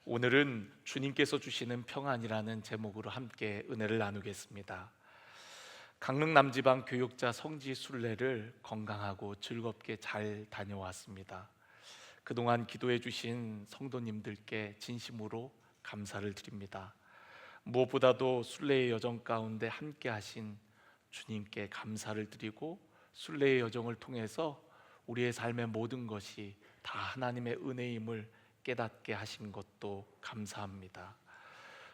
오늘은 주님께서 주시는 평안이라는 제목으로 함께 은혜를 나누겠습니다. 강릉 남지방 교육자 성지 순례를 건강하고 즐겁게 잘 다녀왔습니다. 그동안 기도해 주신 성도님들께 진심으로 감사를 드립니다. 무엇보다도 순례의 여정 가운데 함께 하신 주님께 감사를 드리고, 순례의 여정을 통해서 우리의 삶의 모든 것이 다 하나님의 은혜임을 깨닫게 하신 것도 감사합니다.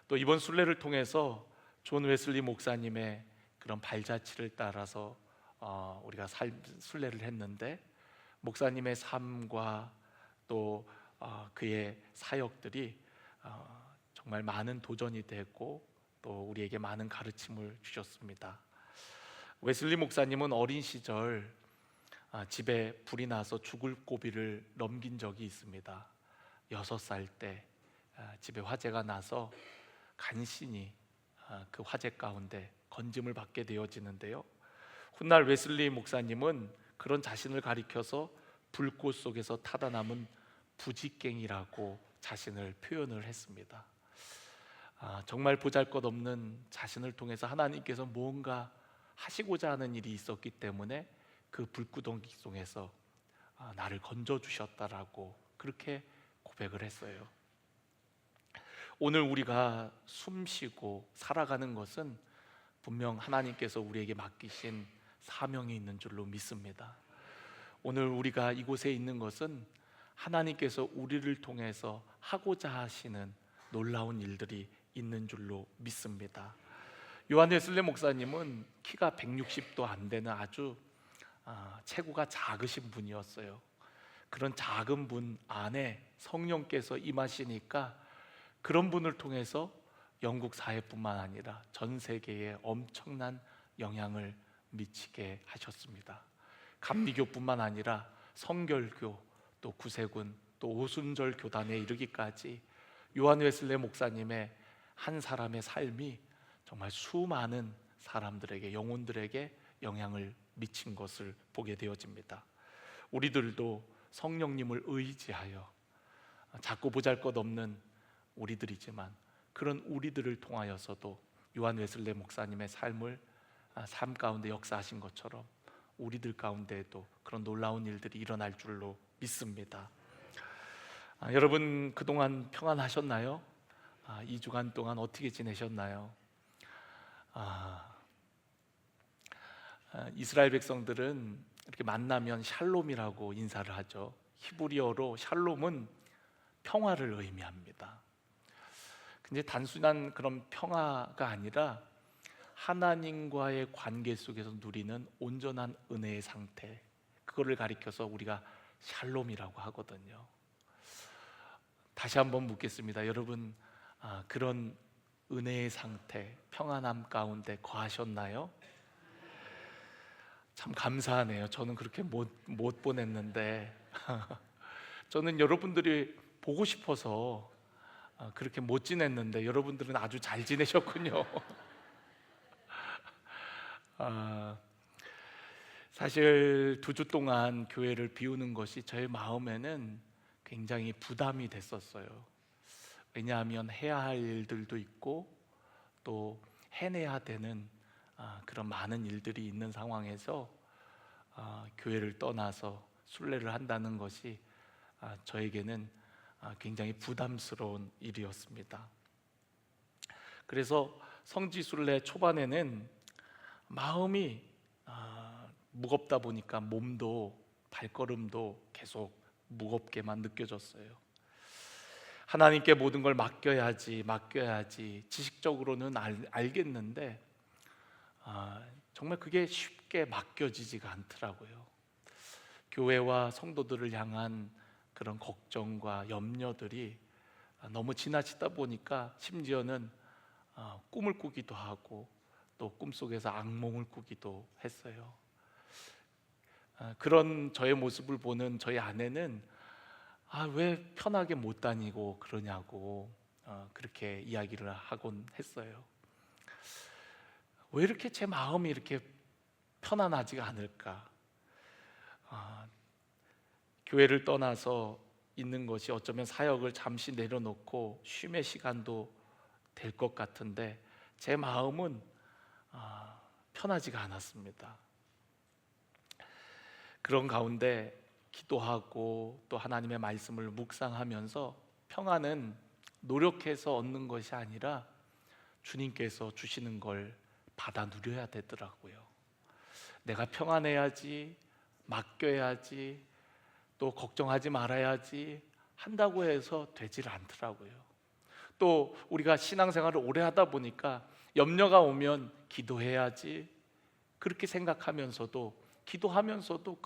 또 이번 순례를 통해서 존 웨슬리 목사님의 그런 발자취를 따라서 우리가 순례를 했는데, 목사님의 삶과 또 그의 사역들이 정말 많은 도전이 되고 또 우리에게 많은 가르침을 주셨습니다. 웨슬리 목사님은 어린 시절 집에 불이 나서 죽을 고비를 넘긴 적이 있습니다. 6살 때 집에 화재가 나서 간신히 그 화재 가운데 건짐을 받게 되어지는데요, 훗날 웨슬리 목사님은 그런 자신을 가리켜서 불꽃 속에서 타다 남은 부지깽이라고 자신을 표현을 했습니다. 정말 보잘것없는 자신을 통해서 하나님께서 무언가 하시고자 하는 일이 있었기 때문에 그 불구덩이 속에서 나를 건져주셨다라고 그렇게 고백을 했어요. 오늘 우리가 숨쉬고 살아가는 것은 분명 하나님께서 우리에게 맡기신 사명이 있는 줄로 믿습니다. 오늘 우리가 이곳에 있는 것은 하나님께서 우리를 통해서 하고자 하시는 놀라운 일들이 있는 줄로 믿습니다. 요한 웨슬리 목사님은 키가 160도 안 되는 아주 체구가 작으신 분이었어요. 그런 작은 분 안에 성령께서 임하시니까 그런 분을 통해서 영국 사회뿐만 아니라 전 세계에 엄청난 영향을 미치게 하셨습니다. 감리교뿐만 아니라 성결교, 또 구세군, 또 오순절 교단에 이르기까지 요한 웨슬리 목사님의 한 사람의 삶이 정말 수많은 사람들에게, 영혼들에게 영향을 미친 것을 보게 되어집니다. 우리들도 성령님을 의지하여, 작고 보잘것없는 우리들이지만 그런 우리들을 통하여서도 요한 웨슬리 목사님의 삶 가운데 역사하신 것처럼 우리들 가운데에도 그런 놀라운 일들이 일어날 줄로 믿습니다. 여러분, 그동안 평안하셨나요? 2주간 동안 어떻게 지내셨나요? 이스라엘 백성들은 이렇게 만나면 샬롬이라고 인사를 하죠. 히브리어로 샬롬은 평화를 의미합니다. 근데 단순한 그런 평화가 아니라 하나님과의 관계 속에서 누리는 온전한 은혜의 상태, 그거를 가리켜서 우리가 샬롬이라고 하거든요. 다시 한번 묻겠습니다. 여러분, 그런 은혜의 상태, 평안함 가운데 거하셨나요? 참 감사하네요. 저는 그렇게 못 보냈는데 저는 여러분들이 보고 싶어서 그렇게 못 지냈는데 여러분들은 아주 잘 지내셨군요. 사실 2주 동안 교회를 비우는 것이 저의 마음에는 굉장히 부담이 됐었어요. 왜냐하면 해야 할 일들도 있고 또 해내야 되는 그런 많은 일들이 있는 상황에서 교회를 떠나서 순례를 한다는 것이 저에게는 굉장히 부담스러운 일이었습니다. 그래서 성지 순례 초반에는 마음이 무겁다 보니까 몸도 발걸음도 계속 무겁게만 느껴졌어요. 하나님께 모든 걸 맡겨야지 지식적으로는 알겠는데 정말 그게 쉽게 맡겨지지가 않더라고요. 교회와 성도들을 향한 그런 걱정과 염려들이 너무 지나치다 보니까 심지어는 꿈을 꾸기도 하고 또 꿈속에서 악몽을 꾸기도 했어요. 그런 저의 모습을 보는 저희 아내는 왜 편하게 못 다니고 그러냐고 그렇게 이야기를 하곤 했어요. 왜 이렇게 제 마음이 이렇게 편안하지가 않을까? 교회를 떠나서 있는 것이 어쩌면 사역을 잠시 내려놓고 쉼의 시간도 될 것 같은데 제 마음은 편하지가 않았습니다. 그런 가운데 기도하고 또 하나님의 말씀을 묵상하면서 평안은 노력해서 얻는 것이 아니라 주님께서 주시는 걸 받아 누려야 되더라고요. 내가 평안해야지, 맡겨야지, 또 걱정하지 말아야지 한다고 해서 되질 않더라고요. 또 우리가 신앙생활을 오래 하다 보니까 염려가 오면 기도해야지 그렇게 생각하면서도 기도하면서도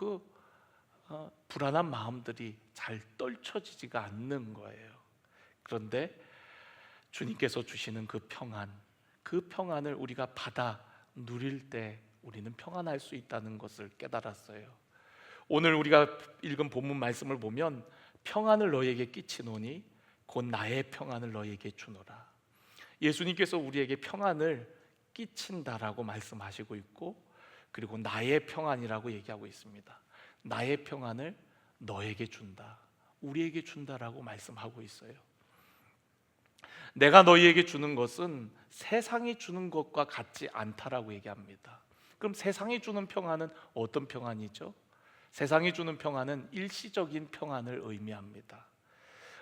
불안한 마음들이 잘 떨쳐지지가 않는 거예요. 그런데 주님께서 주시는 그 평안을 우리가 받아 누릴 때 우리는 평안할 수 있다는 것을 깨달았어요. 오늘 우리가 읽은 본문 말씀을 보면 평안을 너에게 끼치노니 곧 나의 평안을 너에게 주노라. 예수님께서 우리에게 평안을 끼친다라고 말씀하시고 있고, 그리고 나의 평안이라고 얘기하고 있습니다. 나의 평안을 너에게 준다, 우리에게 준다라고 말씀하고 있어요. 내가 너희에게 주는 것은 세상이 주는 것과 같지 않다라고 얘기합니다. 그럼 세상이 주는 평안은 어떤 평안이죠? 세상이 주는 평안은 일시적인 평안을 의미합니다.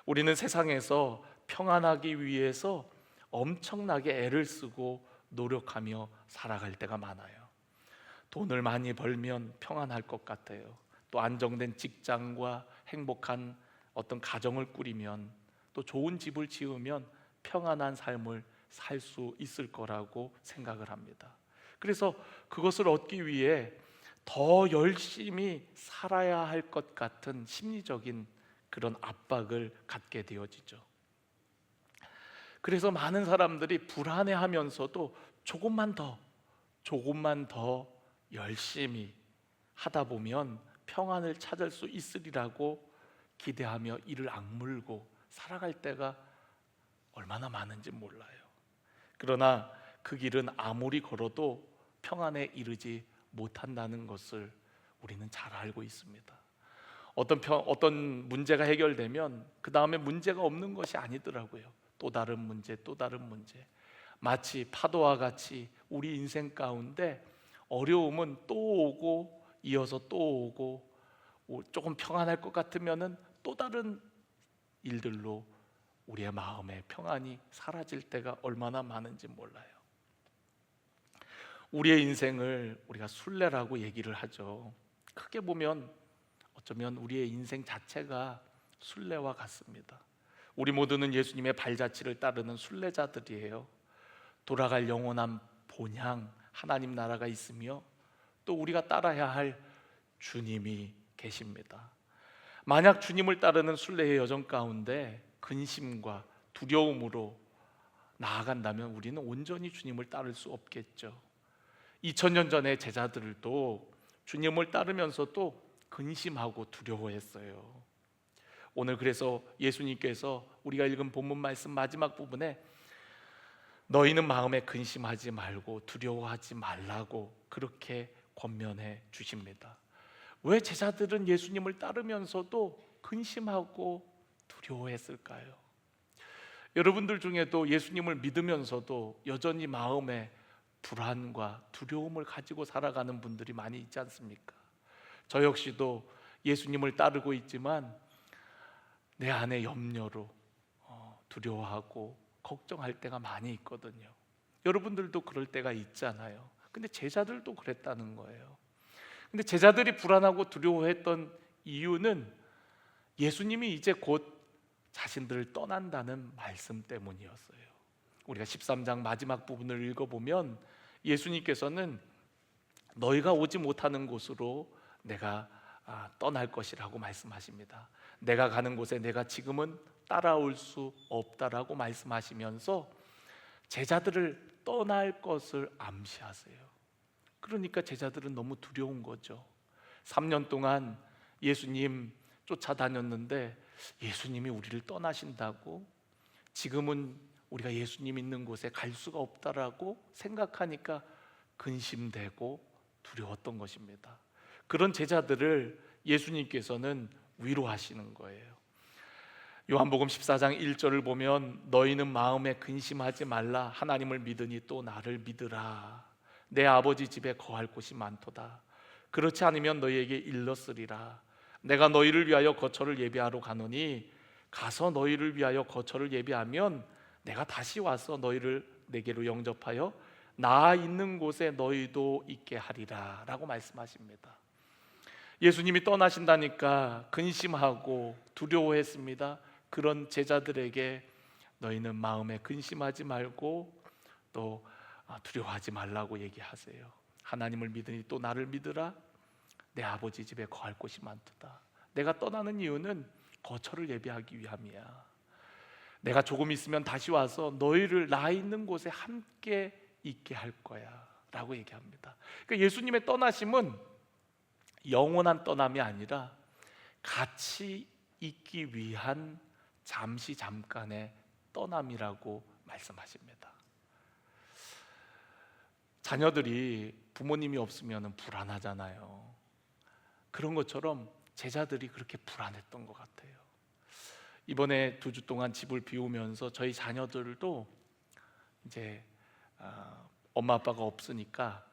우리는 세상에서 평안하기 위해서 엄청나게 애를 쓰고 노력하며 살아갈 때가 많아요. 돈을 많이 벌면 평안할 것 같아요. 또 안정된 직장과 행복한 어떤 가정을 꾸리면, 또 좋은 집을 지으면 평안한 삶을 살 수 있을 거라고 생각을 합니다. 그래서 그것을 얻기 위해 더 열심히 살아야 할 것 같은 심리적인 그런 압박을 갖게 되어지죠. 그래서 많은 사람들이 불안해하면서도 조금만 더 열심히 하다 보면 평안을 찾을 수 있으리라고 기대하며 이를 악물고 살아갈 때가 얼마나 많은지 몰라요. 그러나 그 길은 아무리 걸어도 평안에 이르지 못한다는 것을 우리는 잘 알고 있습니다. 어떤 문제가 해결되면 그 다음에 문제가 없는 것이 아니더라고요. 또 다른 문제, 또 다른 문제. 마치 파도와 같이 우리 인생 가운데 어려움은 또 오고 이어서 또 오고, 조금 평안할 것 같으면은 또 다른 일들로 우리의 마음의 평안이 사라질 때가 얼마나 많은지 몰라요. 우리의 인생을 우리가 순례라고 얘기를 하죠. 크게 보면 어쩌면 우리의 인생 자체가 순례와 같습니다. 우리 모두는 예수님의 발자취를 따르는 순례자들이에요. 돌아갈 영원한 본향 하나님 나라가 있으며 또 우리가 따라야 할 주님이 계십니다. 만약 주님을 따르는 순례의 여정 가운데 근심과 두려움으로 나아간다면 우리는 온전히 주님을 따를 수 없겠죠. 2000년 전의 제자들도 주님을 따르면서도 근심하고 두려워했어요. 오늘 그래서 예수님께서 우리가 읽은 본문 말씀 마지막 부분에 너희는 마음에 근심하지 말고 두려워하지 말라고 그렇게 권면해 주십니다. 왜 제자들은 예수님을 따르면서도 근심하고 두려워했을까요? 여러분들 중에도 예수님을 믿으면서도 여전히 마음에 불안과 두려움을 가지고 살아가는 분들이 많이 있지 않습니까? 저 역시도 예수님을 따르고 있지만 내 안에 염려로 두려워하고 걱정할 때가 많이 있거든요. 여러분들도 그럴 때가 있잖아요. 근데 제자들도 그랬다는 거예요. 근데 제자들이 불안하고 두려워했던 이유는 예수님이 이제 곧 자신들을 떠난다는 말씀 때문이었어요. 우리가 13장 마지막 부분을 읽어보면 예수님께서는 너희가 오지 못하는 곳으로 내가 떠날 것이라고 말씀하십니다. 내가 가는 곳에 내가 지금은 따라올 수 없다라고 말씀하시면서 제자들을 떠날 것을 암시하세요. 그러니까 제자들은 너무 두려운 거죠. 3년 동안 예수님 쫓아다녔는데 예수님이 우리를 떠나신다고, 지금은 우리가 예수님 있는 곳에 갈 수가 없다라고 생각하니까 근심되고 두려웠던 것입니다. 그런 제자들을 예수님께서는 위로하시는 거예요. 요한복음 14장 1절을 보면 너희는 마음에 근심하지 말라. 하나님을 믿으니 또 나를 믿으라. 내 아버지 집에 거할 곳이 많도다. 그렇지 않으면 너희에게 일렀으리라. 내가 너희를 위하여 거처를 예비하러 가노니 가서 너희를 위하여 거처를 예비하면 내가 다시 와서 너희를 내게로 영접하여 나 있는 곳에 너희도 있게 하리라 라고 말씀하십니다. 예수님이 떠나신다니까 근심하고 두려워했습니다. 그런 제자들에게 너희는 마음에 근심하지 말고 또 두려워하지 말라고 얘기하세요. 하나님을 믿으니 또 나를 믿으라. 내 아버지 집에 거할 곳이 많도다. 내가 떠나는 이유는 거처를 예비하기 위함이야. 내가 조금 있으면 다시 와서 너희를 나 있는 곳에 함께 있게 할 거야 라고 얘기합니다. 그러니까 예수님의 떠나심은 영원한 떠남이 아니라 같이 있기 위한 잠시 잠깐의 떠남이라고 말씀하십니다. 자녀들이 부모님이 없으면 불안하잖아요. 그런 것처럼 제자들이 그렇게 불안했던 것 같아요. 이번에 2주 동안 집을 비우면서 저희 자녀들도 이제 엄마 아빠가 없으니까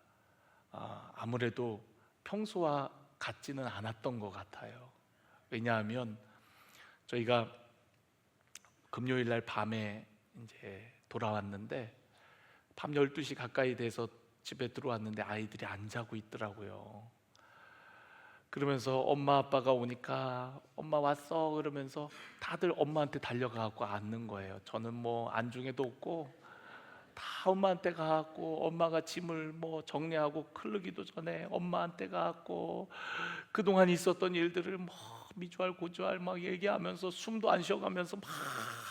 아무래도 평소와 같지는 않았던 것 같아요. 왜냐하면 저희가 금요일 날 밤에 이제 돌아왔는데 밤 12시 가까이 돼서 집에 들어왔는데 아이들이 안 자고 있더라고요. 그러면서 엄마 아빠가 오니까 엄마 왔어 그러면서 다들 엄마한테 달려가고 앉는 거예요. 저는 뭐 안중에도 없고 다 엄마한테 가고 엄마가 짐을 뭐 정리하고 클르기도 전에 엄마한테 가고 그동안 있었던 일들을 뭐 미주알 고주알 막 얘기하면서 숨도 안 쉬어가면서 막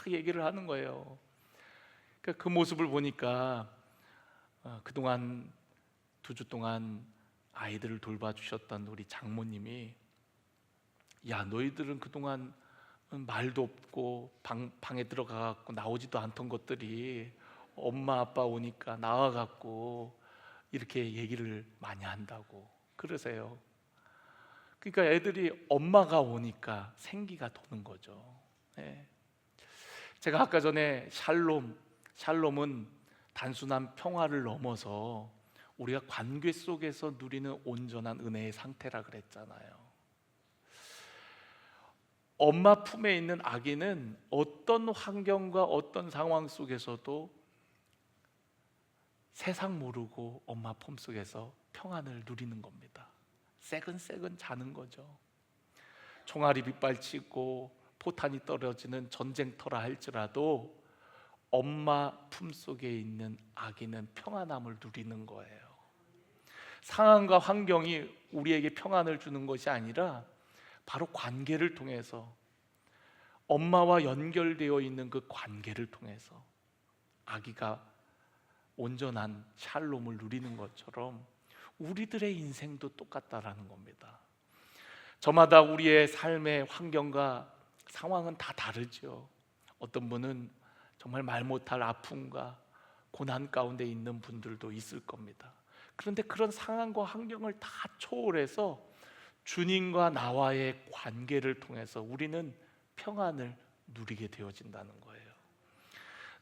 얘기를 하는 거예요. 그러니까 그 모습을 보니까 그동안 2주 동안 아이들을 돌봐주셨던 우리 장모님이 야 너희들은 그동안 말도 없고 방에 들어가갖고 나오지도 않던 것들이 엄마 아빠 오니까 나와갖고 이렇게 얘기를 많이 한다고 그러세요. 그러니까 애들이 엄마가 오니까 생기가 도는 거죠. 네. 제가 아까 전에 샬롬은 단순한 평화를 넘어서 우리가 관계 속에서 누리는 온전한 은혜의 상태라 그랬잖아요. 엄마 품에 있는 아기는 어떤 환경과 어떤 상황 속에서도 세상 모르고 엄마 품 속에서 평안을 누리는 겁니다. 새근새근 자는 거죠. 총알이 빗발치고 포탄이 떨어지는 전쟁터라 할지라도 엄마 품 속에 있는 아기는 평안함을 누리는 거예요. 상황과 환경이 우리에게 평안을 주는 것이 아니라 바로 관계를 통해서 엄마와 연결되어 있는 그 관계를 통해서 아기가 온전한 샬롬을 누리는 것처럼 우리들의 인생도 똑같다라는 겁니다. 저마다 우리의 삶의 환경과 상황은 다 다르죠. 어떤 분은 정말 말 못할 아픔과 고난 가운데 있는 분들도 있을 겁니다. 그런데 그런 상황과 환경을 다 초월해서 주님과 나와의 관계를 통해서 우리는 평안을 누리게 되어진다는 거예요.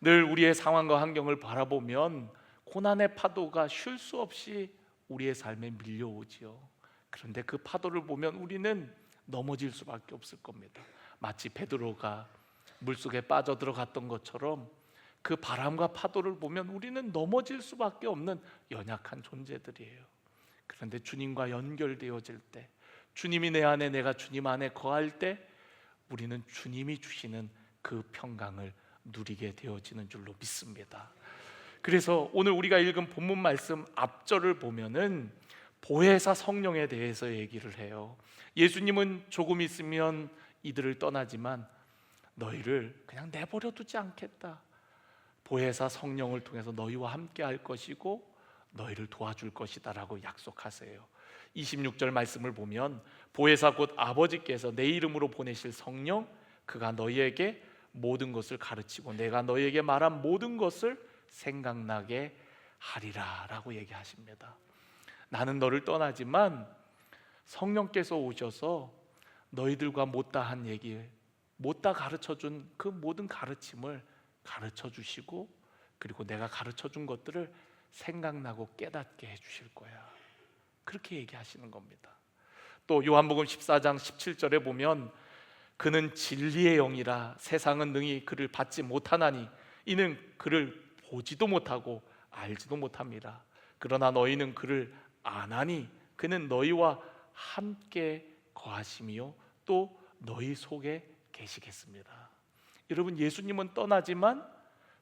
늘 우리의 상황과 환경을 바라보면 고난의 파도가 쉴 수 없이 우리의 삶에 밀려오지요. 그런데 그 파도를 보면 우리는 넘어질 수밖에 없을 겁니다. 마치 베드로가 물속에 빠져들어갔던 것처럼 그 바람과 파도를 보면 우리는 넘어질 수밖에 없는 연약한 존재들이에요. 그런데 주님과 연결되어질 때, 주님이 내 안에 내가 주님 안에 거할 때 우리는 주님이 주시는 그 평강을 누리게 되어지는 줄로 믿습니다. 그래서 오늘 우리가 읽은 본문 말씀 앞절을 보면은 보혜사 성령에 대해서 얘기를 해요. 예수님은 조금 있으면 이들을 떠나지만 너희를 그냥 내버려 두지 않겠다. 보혜사 성령을 통해서 너희와 함께 할 것이고 너희를 도와줄 것이다 라고 약속하세요. 26절 말씀을 보면 보혜사 곧 아버지께서 내 이름으로 보내실 성령, 그가 너희에게 모든 것을 가르치고 내가 너희에게 말한 모든 것을 생각나게 하리라 라고 얘기하십니다. 나는 너를 떠나지만 성령께서 오셔서 너희들과 못다한 얘기, 못다 가르쳐준 그 모든 가르침을 가르쳐 주시고, 그리고 내가 가르쳐 준 것들을 생각나고 깨닫게 해주실 거야. 그렇게 얘기하시는 겁니다. 또 요한복음 14장 17절에 보면 그는 진리의 영이라 세상은 능히 그를 받지 못하나니 이는 그를 보지도 못하고 알지도 못함이라. 그러나 너희는 그를 아나니 그는 너희와 함께 거하시며 또 너희 속에 계시겠습니다. 여러분, 예수님은 떠나지만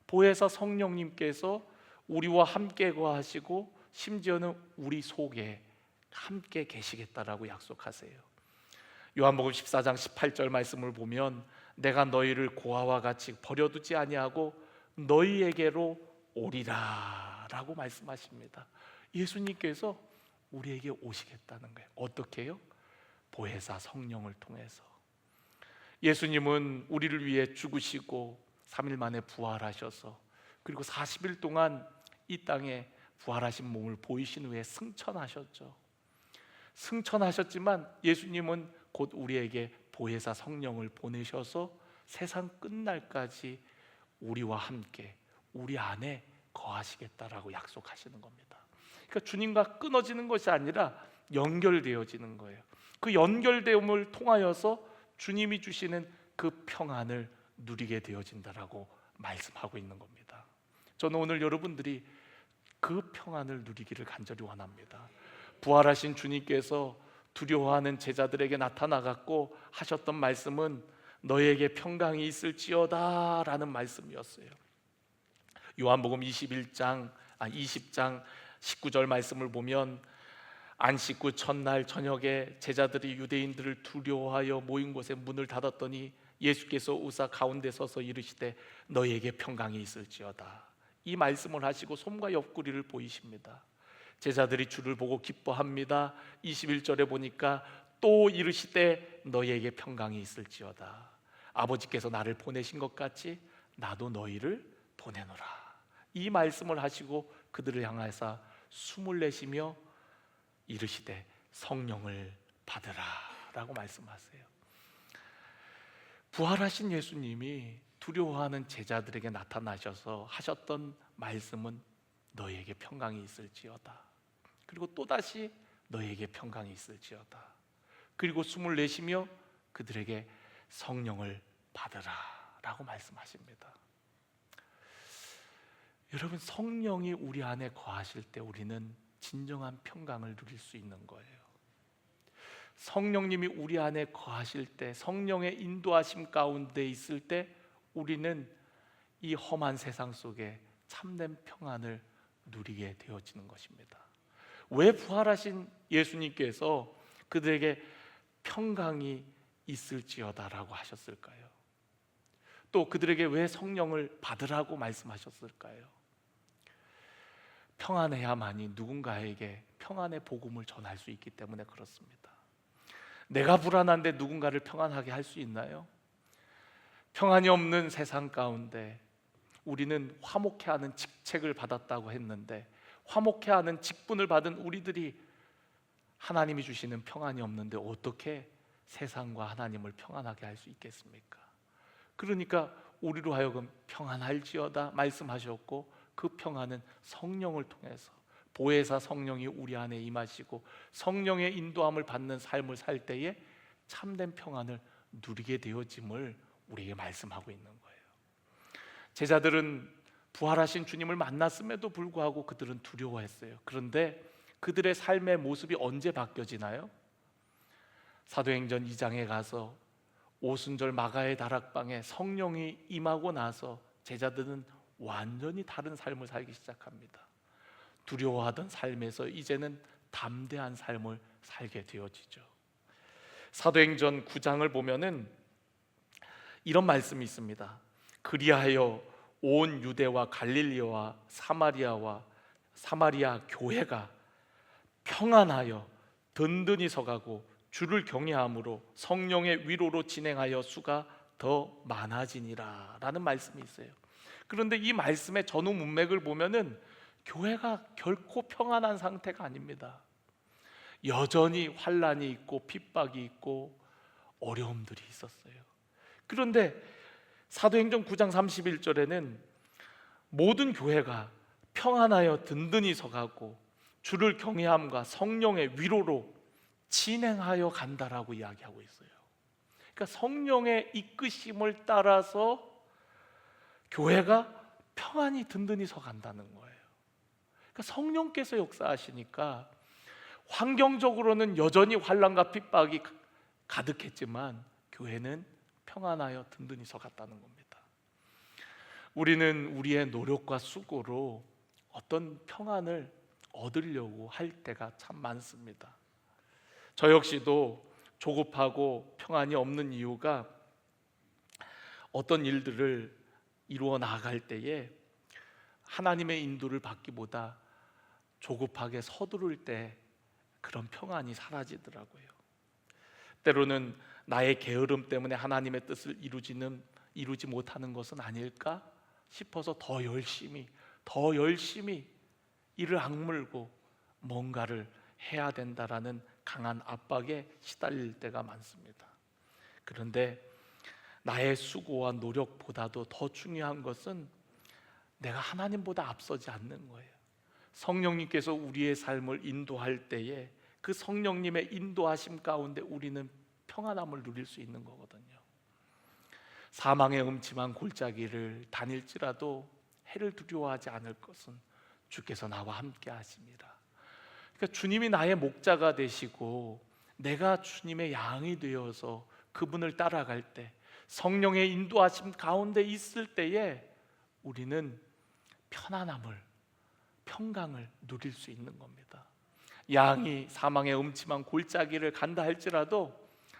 보혜사 성령님께서 우리와 함께 거하시고 심지어는 우리 속에 함께 계시겠다라고 약속하세요. 요한복음 14장 18절 말씀을 보면 내가 너희를 고아와 같이 버려두지 아니하고 너희에게로 오리라 라고 말씀하십니다. 예수님께서 우리에게 오시겠다는 거예요. 어떻게 해요? 보혜사 성령을 통해서. 예수님은 우리를 위해 죽으시고 3일 만에 부활하셔서 그리고 40일 동안 이 땅에 부활하신 몸을 보이신 후에 승천하셨죠. 승천하셨지만 예수님은 곧 우리에게 보혜사 성령을 보내셔서 세상 끝날까지 우리와 함께 우리 안에 거하시겠다라고 약속하시는 겁니다. 그러니까 주님과 끊어지는 것이 아니라 연결되어지는 거예요. 그 연결됨을 통하여서 주님이 주시는 그 평안을 누리게 되어진다라고 말씀하고 있는 겁니다. 저는 오늘 여러분들이 그 평안을 누리기를 간절히 원합니다. 부활하신 주님께서 두려워하는 제자들에게 나타나갖고 하셨던 말씀은 너에게 평강이 있을지어다 라는 말씀이었어요. 요한복음 20장 19절 말씀을 보면 안식 후 첫날 저녁에 제자들이 유대인들을 두려워하여 모인 곳에 문을 닫았더니 예수께서 우사 가운데 서서 이르시되 너희에게 평강이 있을지어다. 이 말씀을 하시고 솜과 옆구리를 보이십니다. 제자들이 주를 보고 기뻐합니다. 21절에 보니까 또 이르시되 너희에게 평강이 있을지어다. 아버지께서 나를 보내신 것 같이 나도 너희를 보내노라. 이 말씀을 하시고 그들을 향하사 숨을 내쉬며 이르시되 성령을 받으라 라고 말씀하세요. 부활하신 예수님이 두려워하는 제자들에게 나타나셔서 하셨던 말씀은 너희에게 평강이 있을지어다. 그리고 또다시 너희에게 평강이 있을지어다. 그리고 숨을 내쉬며 그들에게 성령을 받으라 라고 말씀하십니다. 여러분, 성령이 우리 안에 거하실 때 우리는 진정한 평강을 누릴 수 있는 거예요. 성령님이 우리 안에 거하실 때, 성령의 인도하심 가운데 있을 때 우리는 이 험한 세상 속에 참된 평안을 누리게 되어지는 것입니다. 왜 부활하신 예수님께서 그들에게 평강이 있을지어다라고 하셨을까요? 또 그들에게 왜 성령을 받으라고 말씀하셨을까요? 평안해야만이 누군가에게 평안의 복음을 전할 수 있기 때문에 그렇습니다. 내가 불안한데 누군가를 평안하게 할 수 있나요? 평안이 없는 세상 가운데 우리는 화목해하는 직책을 받았다고 했는데 화목해하는 직분을 받은 우리들이 하나님이 주시는 평안이 없는데 어떻게 세상과 하나님을 평안하게 할 수 있겠습니까? 그러니까 우리로 하여금 평안할지어다 말씀하셨고 그 평안은 성령을 통해서 보혜사 성령이 우리 안에 임하시고 성령의 인도함을 받는 삶을 살 때에 참된 평안을 누리게 되어짐을 우리에게 말씀하고 있는 거예요. 제자들은 부활하신 주님을 만났음에도 불구하고 그들은 두려워했어요. 그런데 그들의 삶의 모습이 언제 바뀌어지나요? 사도행전 2장에 가서 오순절 마가의 다락방에 성령이 임하고 나서 제자들은 완전히 다른 삶을 살기 시작합니다. 두려워하던 삶에서 이제는 담대한 삶을 살게 되어지죠. 사도행전 9장을 보면은 이런 말씀이 있습니다. 그리하여 온 유대와 갈릴리와 사마리아 교회가 평안하여 든든히 서가고 주를 경외함으로 성령의 위로로 진행하여 수가 더 많아지니라 라는 말씀이 있어요. 그런데 이 말씀의 전후 문맥을 보면은 교회가 결코 평안한 상태가 아닙니다. 여전히 환난이 있고 핍박이 있고 어려움들이 있었어요. 그런데 사도행전 9장 31절에는 모든 교회가 평안하여 든든히 서가고 주를 경외함과 성령의 위로로 진행하여 간다라고 이야기하고 있어요. 그러니까 성령의 이끄심을 따라서 교회가 평안히 든든히 서간다는 거예요. 그러니까 성령께서 역사하시니까 환경적으로는 여전히 환난과 핍박이 가득했지만 교회는 평안하여 든든히 서갔다는 겁니다. 우리는 우리의 노력과 수고로 어떤 평안을 얻으려고 할 때가 참 많습니다. 저 역시도 조급하고 평안이 없는 이유가 어떤 일들을 이루어 나갈 때에 하나님의 인도를 받기보다 조급하게 서두를 때 그런 평안이 사라지더라고요. 때로는 나의 게으름 때문에 하나님의 뜻을 이루지 못하는 것은 아닐까 싶어서 더 열심히 이를 악물고 뭔가를 해야 된다라는 강한 압박에 시달릴 때가 많습니다. 그런데 나의 수고와 노력보다도 더 중요한 것은 내가 하나님보다 앞서지 않는 거예요. 성령님께서 우리의 삶을 인도할 때에 그 성령님의 인도하심 가운데 우리는 평안함을 누릴 수 있는 거거든요. 사망의 음침한 골짜기를 다닐지라도 해를 두려워하지 않을 것은 주께서 나와 함께 하심이라. 그러니까 주님이 나의 목자가 되시고 내가 주님의 양이 되어서 그분을 따라갈 때, 성령의 인도하심 가운데 있을 때에 우리는 편안함을, 평강을 누릴 수 있는 겁니다. 양이 사망의 음침한 골짜기를 간다 할지라도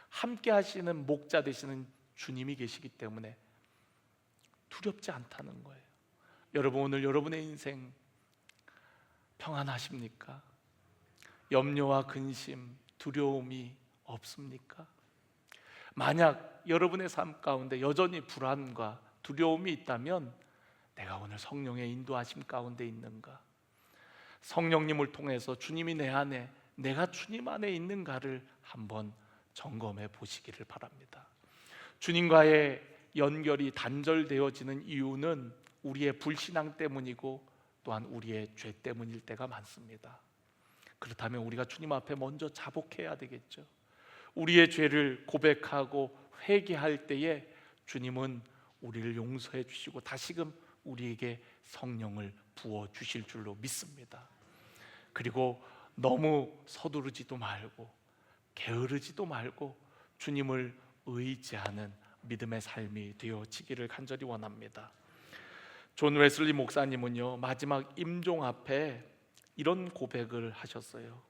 함께 하시는 목자 되시는 주님이 계시기 때문에 두렵지 않다는 거예요. 여러분, 오늘 여러분의 인생 평안하십니까? 염려와 근심, 두려움이 없습니까? 만약 여러분의 삶 가운데 여전히 불안과 두려움이 있다면 내가 오늘 성령의 인도하심 가운데 있는가? 성령님을 통해서 주님이 내 안에, 내가 주님 안에 있는가를 한번 점검해 보시기를 바랍니다. 주님과의 연결이 단절되어지는 이유는 우리의 불신앙 때문이고 또한 우리의 죄 때문일 때가 많습니다. 그렇다면 우리가 주님 앞에 먼저 자복해야 되겠죠. 우리의 죄를 고백하고 회개할 때에 주님은 우리를 용서해 주시고 다시금 우리에게 성령을 부어 주실 줄로 믿습니다. 그리고 너무 서두르지도 말고 게으르지도 말고 주님을 의지하는 믿음의 삶이 되어지기를 간절히 원합니다. 존 웨슬리 목사님은요, 마지막 임종 앞에 이런 고백을 하셨어요.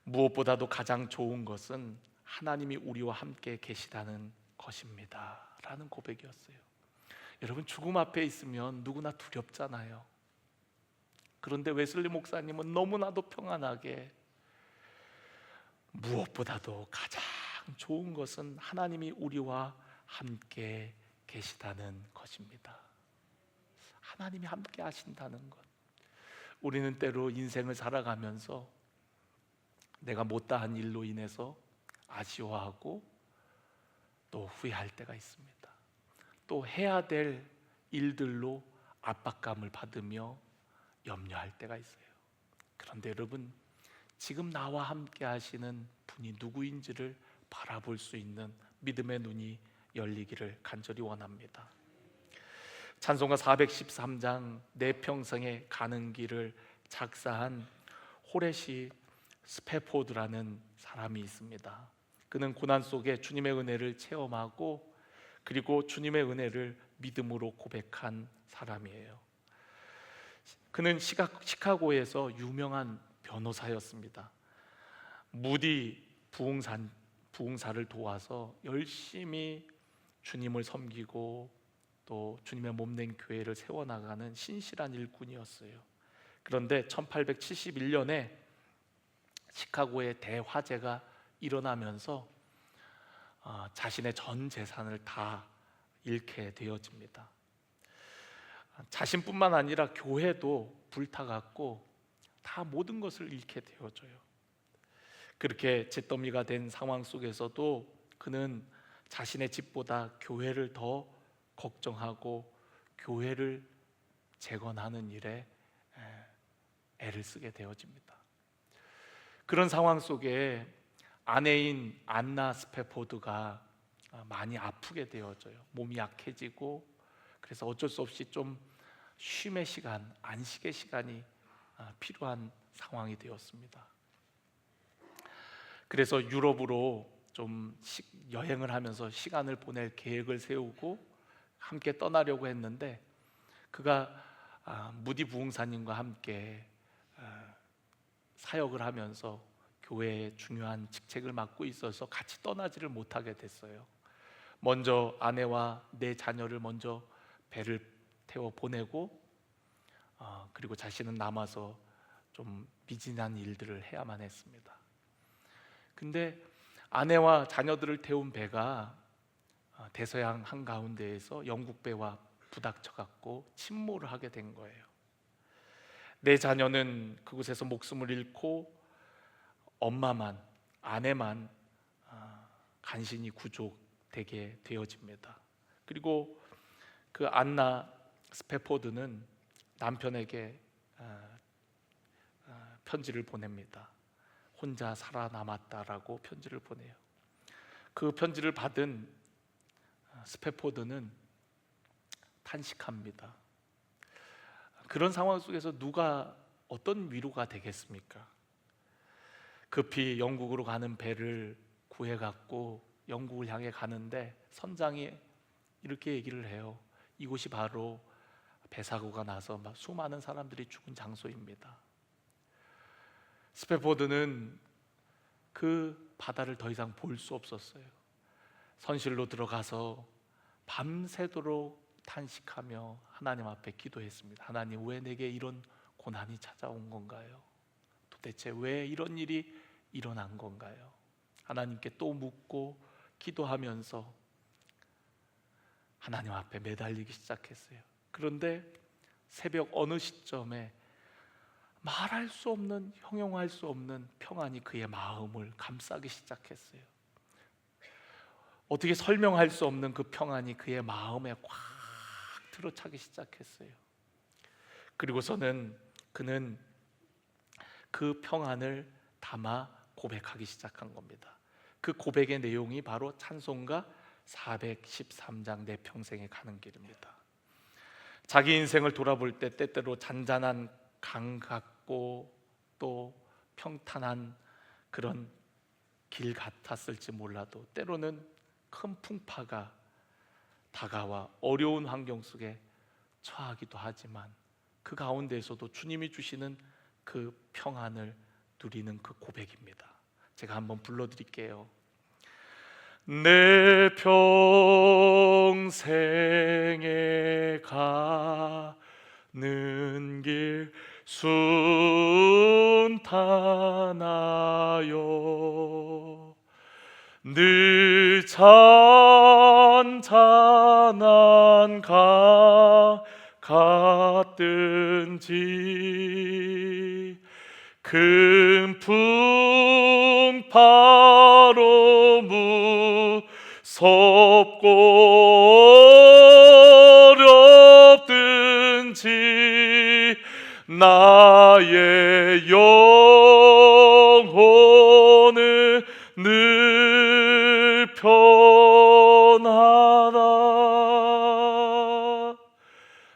무엇보다도 가장 좋은 것은 하나님이 우리와 함께 계시다는 것입니다 라는 고백이었어요. 여러분, 죽음 앞에 있으면 누구나 두렵잖아요. 그런데 웨슬리 목사님은 너무나도 평안하게 무엇보다도 가장 좋은 것은 하나님이 우리와 함께 계시다는 것입니다. 하나님이 함께 하신다는 것. 우리는 때로 인생을 살아가면서 내가 못다한 일로 인해서 아쉬워하고 또 후회할 때가 있습니다. 또 해야 될 일들로 압박감을 받으며 염려할 때가 있어요. 그런데 여러분, 지금 나와 함께 하시는 분이 누구인지를 바라볼 수 있는 믿음의 눈이 열리기를 간절히 원합니다. 찬송가 413장 내 평생에 가는 길을 작사한 호레시 스페포드라는 사람이 있습니다. 그는 고난 속에 주님의 은혜를 체험하고 그리고 주님의 은혜를 믿음으로 고백한 사람이에요. 그는 시카고에서 유명한 변호사였습니다. 무디 부흥사를 도와서 열심히 주님을 섬기고 또 주님의 몸된 교회를 세워나가는 신실한 일꾼이었어요. 그런데 1871년에 시카고에 대화재가 일어나면서 자신의 전 재산을 다 잃게 되어집니다. 자신뿐만 아니라 교회도 불타갔고 다 모든 것을 잃게 되어져요. 그렇게 잿더미가 된 상황 속에서도 그는 자신의 집보다 교회를 더 걱정하고 교회를 재건하는 일에 애를 쓰게 되어집니다. 그런 상황 속에 아내인 안나 스페포드가 많이 아프게 되어져요. 몸이 약해지고, 그래서 어쩔 수 없이 좀 쉼의 시간, 안식의 시간이 필요한 상황이 되었습니다. 그래서 유럽으로 좀 여행을 하면서 시간을 보낼 계획을 세우고 함께 떠나려고 했는데, 그가 무디 부흥사님과 함께 사역을 하면서 교회의 중요한 직책을 맡고 있어서 같이 떠나지를 못하게 됐어요. 먼저 아내와 내 자녀를 먼저 배를 태워 보내고, 그리고 자신은 남아서 좀 미진한 일들을 해야만 했습니다. 근데 아내와 자녀들을 태운 배가 대서양 한가운데에서 영국 배와 부닥쳐 갖고 침몰을 하게 된 거예요. 내 자녀는 그곳에서 목숨을 잃고 엄마만, 아내만 간신히 구조되게 되어집니다. 그리고 그 안나 스페포드는 남편에게 편지를 보냅니다. 혼자 살아남았다라고 편지를 보내요. 그 편지를 받은 스페포드는 탄식합니다. 그런 상황 속에서 누가 어떤 위로가 되겠습니까? 급히 영국으로 가는 배를 구해갖고 영국을 향해 가는데 선장이 이렇게 얘기를 해요. 이곳이 바로 배사고가 나서 수많은 사람들이 죽은 장소입니다. 스페포드는 그 바다를 더 이상 볼 수 없었어요. 선실로 들어가서 밤새도록 탄식하며 하나님 앞에 기도했습니다. 하나님, 왜 내게 이런 고난이 찾아온 건가요? 도대체 왜 이런 일이 일어난 건가요? 하나님께 또 묻고 기도하면서 하나님 앞에 매달리기 시작했어요. 그런데 새벽 어느 시점에 말할 수 없는, 형용할 수 없는 평안이 그의 마음을 감싸기 시작했어요. 어떻게 설명할 수 없는 그 평안이 그의 마음에 꽉 들어차기 시작했어요. 그리고서는 그는 그 평안을 담아 고백하기 시작한 겁니다. 그 고백의 내용이 바로 찬송가 413장 내 평생에 가는 길입니다. 자기 인생을 돌아볼 때 때때로 잔잔한 강 같고 또 평탄한 그런 길 같았을지 몰라도 때로는 큰 풍파가 다가와 어려운 환경 속에 처하기도 하지만 그 가운데에서도 주님이 주시는 그 평안을 누리는 그 고백입니다. 제가 한번 불러드릴게요. 내 평생에 가는 길 순탄하여 늘 잔잔한 강 같든지 큰 풍파로 무섭고 어렵든지 나의 영혼은 늘 편하다.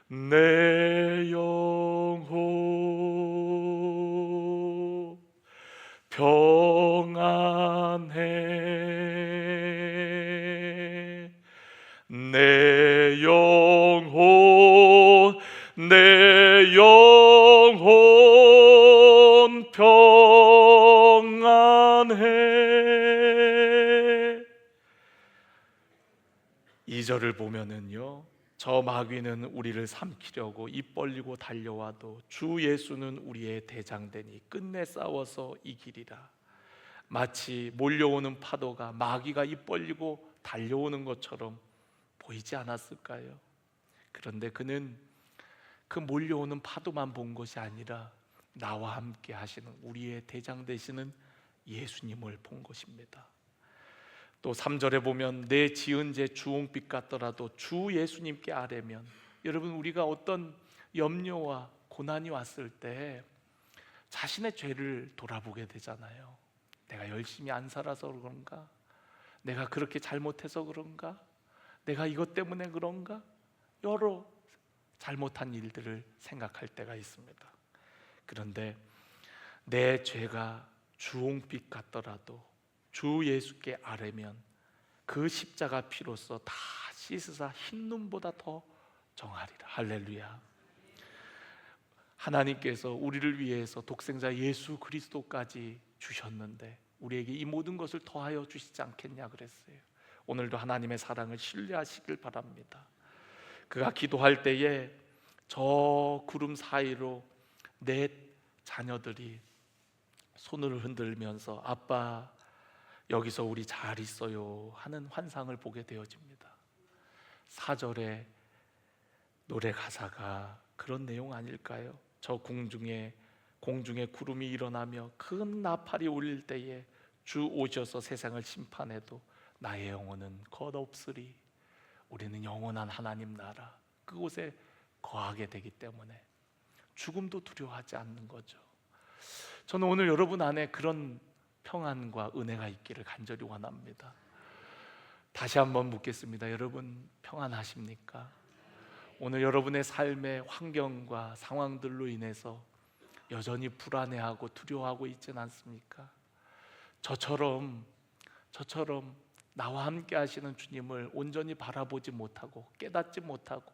내 영혼 평안해. 내 영혼 평안해. 2절을 보면은요, 저 마귀는 우리를 삼키려고 입 벌리고 달려와도 주 예수는 우리의 대장되니 끝내 싸워서 이기리라. 마치 몰려오는 파도가 마귀가 입 벌리고 달려오는 것처럼 보이지 않았을까요? 그런데 그는 그 몰려오는 파도만 본 것이 아니라 나와 함께 하시는 우리의 대장 되시는 예수님을 본 것입니다. 또 3절에 보면 내 지은 죄 주홍빛 같더라도 주 예수님께 아뢰면, 여러분 우리가 어떤 염려와 고난이 왔을 때 자신의 죄를 돌아보게 되잖아요. 내가 열심히 안 살아서 그런가? 내가 그렇게 잘못해서 그런가? 내가 이것 때문에 그런가? 여러 잘못한 일들을 생각할 때가 있습니다. 그런데 내 죄가 주홍빛 같더라도 주 예수께 아뢰면 그 십자가 피로써 다 씻으사 흰 눈보다 더 정하리라. 할렐루야. 하나님께서 우리를 위해서 독생자 예수 그리스도까지 주셨는데 우리에게 이 모든 것을 더하여 주시지 않겠냐 그랬어요. 오늘도 하나님의 사랑을 신뢰하시길 바랍니다. 그가 기도할 때에 저 구름 사이로 내 자녀들이 손을 흔들면서 아빠 여기서 우리 잘 있어요 하는 환상을 보게 되어집니다. 4절의 노래 가사가 그런 내용 아닐까요? 저 공중에 구름이 일어나며 큰 나팔이 울릴 때에 주 오셔서 세상을 심판해도 나의 영혼은 겉없으리. 우리는 영원한 하나님 나라 그곳에 거하게 되기 때문에 죽음도 두려워하지 않는 거죠. 저는 오늘 여러분 안에 그런 평안과 은혜가 있기를 간절히 원합니다. 다시 한번 묻겠습니다. 여러분 평안하십니까? 오늘 여러분의 삶의 환경과 상황들로 인해서 여전히 불안해하고 두려워하고 있지는 않습니까? 저처럼 나와 함께 하시는 주님을 온전히 바라보지 못하고 깨닫지 못하고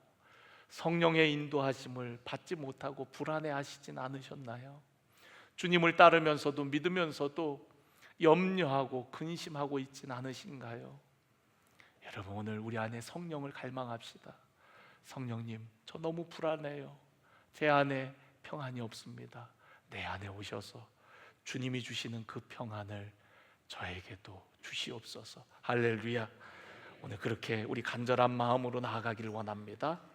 성령의 인도하심을 받지 못하고 불안해하시진 않으셨나요? 주님을 따르면서도 믿으면서도 염려하고 근심하고 있진 않으신가요? 여러분 오늘 우리 안에 성령을 갈망합시다. 성령님, 저 너무 불안해요. 제 안에 평안이 없습니다. 내 안에 오셔서 주님이 주시는 그 평안을 저에게도 주시옵소서. 할렐루야. 오늘 그렇게 우리 간절한 마음으로 나아가기를 원합니다.